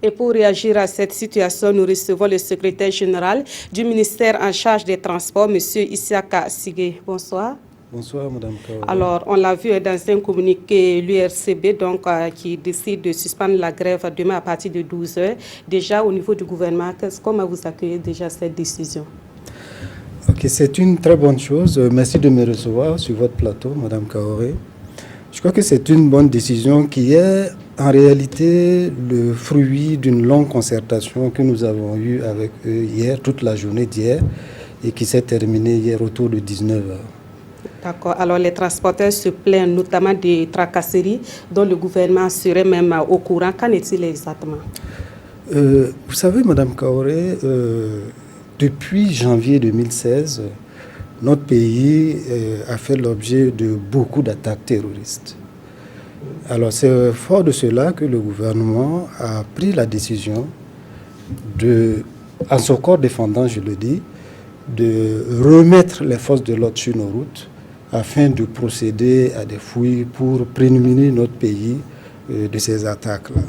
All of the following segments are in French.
Et pour réagir à cette situation, nous recevons le secrétaire général du ministère en charge des Transports, M. Isiaka Sigé. Bonsoir. Bonsoir, Madame Kaoré. Alors, on l'a vu dans un communiqué, l'URCB, qui décide de suspendre la grève demain à partir de 12 h. Déjà, au niveau du gouvernement, comment vous accueillez déjà cette décision? Ok, c'est une très bonne chose. Merci de me recevoir sur votre plateau, Madame Kaoré. Je crois que c'est une bonne décision qui est en réalité le fruit d'une longue concertation que nous avons eue avec eux hier, toute la journée d'hier, et qui s'est terminée hier autour de 19 h. D'accord. Alors, les transporteurs se plaignent notamment des tracasseries dont le gouvernement serait même au courant. Qu'en est-il exactement? Vous savez, Madame Kaoré, depuis janvier 2016, notre pays a fait l'objet de beaucoup d'attaques terroristes. Alors, c'est fort de cela que le gouvernement a pris la décision en son corps défendant, je le dis, de remettre les forces de l'ordre sur nos routes afin de procéder à des fouilles pour prémunir notre pays de ces attaques-là.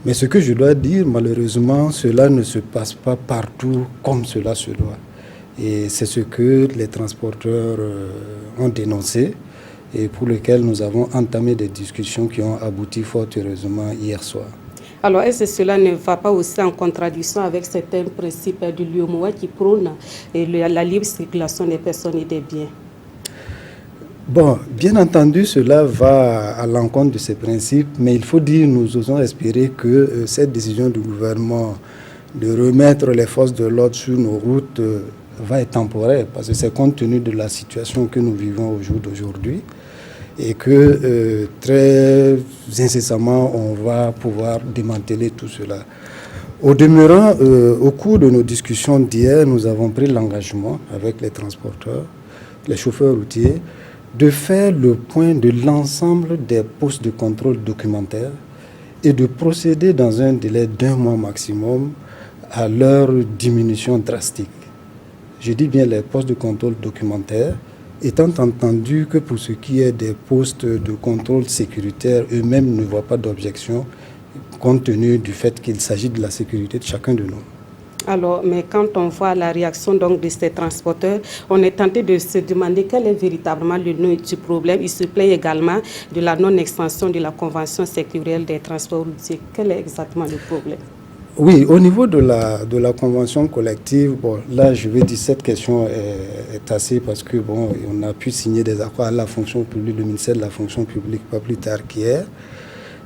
Mais ce que je dois dire, malheureusement, cela ne se passe pas partout comme cela se doit. Et c'est ce que les transporteurs ont dénoncé et pour lequel nous avons entamé des discussions qui ont abouti fort heureusement hier soir. Alors, est-ce que cela ne va pas aussi en contradiction avec certains principes du l'UEMOA qui prônent la libre circulation des personnes et des biens? Bon, bien entendu, cela va à l'encontre de ces principes, mais il faut dire, nous osons espérer que cette décision du gouvernement de remettre les forces de l'ordre sur nos routes va être temporaire, parce que c'est compte tenu de la situation que nous vivons au jour d'aujourd'hui, et que très incessamment, on va pouvoir démanteler tout cela. Au demeurant, au cours de nos discussions d'hier, nous avons pris l'engagement avec les transporteurs, les chauffeurs routiers, de faire le point de l'ensemble des postes de contrôle documentaire et de procéder dans un délai d'1 mois maximum à leur diminution drastique. Je dis bien les postes de contrôle documentaire, étant entendu que pour ce qui est des postes de contrôle sécuritaire, eux-mêmes ne voient pas d'objection compte tenu du fait qu'il s'agit de la sécurité de chacun de nous. Alors, mais quand on voit la réaction donc de ces transporteurs, on est tenté de se demander quel est véritablement le nœud du problème. Il se plaint également de la non-extension de la Convention sectorielle des transports routiers. Quel est exactement le problème? Oui, au niveau de la convention collective, bon, là, je vais dire cette question est assez parce que bon, on a pu signer des accords à la fonction publique, le ministère de la fonction publique, pas plus tard qu'hier.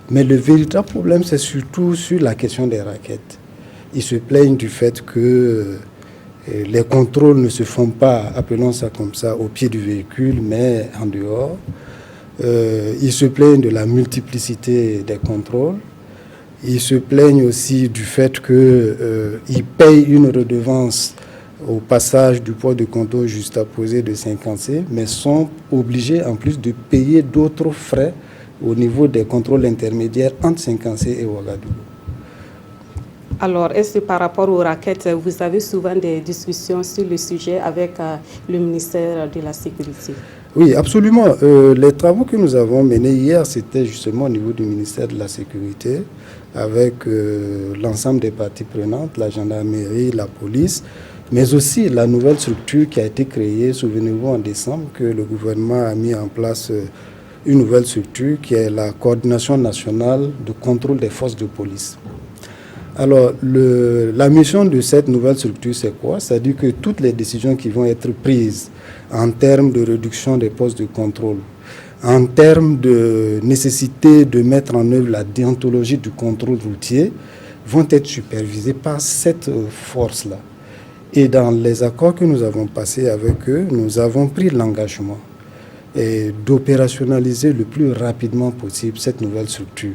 Mais le véritable problème, c'est surtout sur la question des raquettes. Ils se plaignent du fait que les contrôles ne se font pas, appelons ça comme ça, au pied du véhicule, mais en dehors. Ils se plaignent de la multiplicité des contrôles. Ils se plaignent aussi du fait qu'ils payent une redevance au passage du poids de contrôle juxtaposé de 50C, mais sont obligés en plus de payer d'autres frais au niveau des contrôles intermédiaires entre 50C et Ouagadougou. Alors, est-ce que par rapport aux raquettes, vous avez souvent des discussions sur le sujet avec le ministère de la Sécurité? Oui, absolument. Les travaux que nous avons menés hier, c'était justement au niveau du ministère de la Sécurité, avec l'ensemble des parties prenantes, la gendarmerie, la police, mais aussi la nouvelle structure qui a été créée, souvenez-vous, en décembre, que le gouvernement a mis en place une nouvelle structure qui est la coordination nationale de contrôle des forces de police. Alors, la mission de cette nouvelle structure, c'est quoi? C'est-à-dire que toutes les décisions qui vont être prises en termes de réduction des postes de contrôle, en termes de nécessité de mettre en œuvre la déontologie du contrôle routier, vont être supervisées par cette force-là. Et dans les accords que nous avons passés avec eux, nous avons pris l'engagement d'opérationnaliser le plus rapidement possible cette nouvelle structure,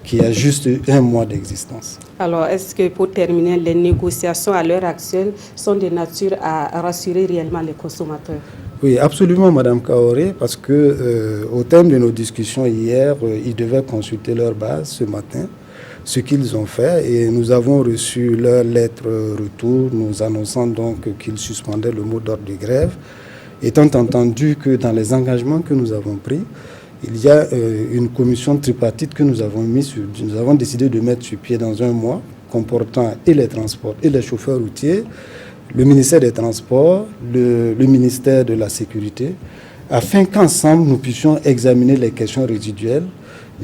qui a juste 1 mois d'existence. Alors, est-ce que pour terminer, les négociations à l'heure actuelle sont de nature à rassurer réellement les consommateurs? Oui, absolument, Madame Kaoré, parce que au terme de nos discussions hier, ils devaient consulter leur base ce matin, ce qu'ils ont fait, et nous avons reçu leur lettre retour, nous annonçant donc qu'ils suspendaient le mot d'ordre de grève, étant entendu que dans les engagements que nous avons pris, Il y a une commission tripartite que nous avons décidé de mettre sur pied dans un mois, comportant et les transports et les chauffeurs routiers, le ministère des Transports, le ministère de la Sécurité, afin qu'ensemble nous puissions examiner les questions résiduelles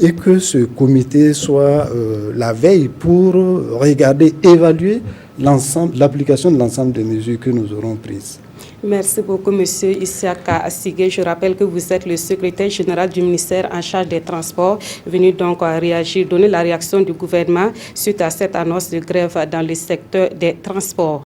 et que ce comité soit la veille pour regarder, évaluer l'application de l'ensemble des mesures que nous aurons prises. Merci beaucoup, Monsieur Isiaka Sigé. Je rappelle que vous êtes le secrétaire général du ministère en charge des Transports, venu donc réagir, donner la réaction du gouvernement suite à cette annonce de grève dans le secteur des transports.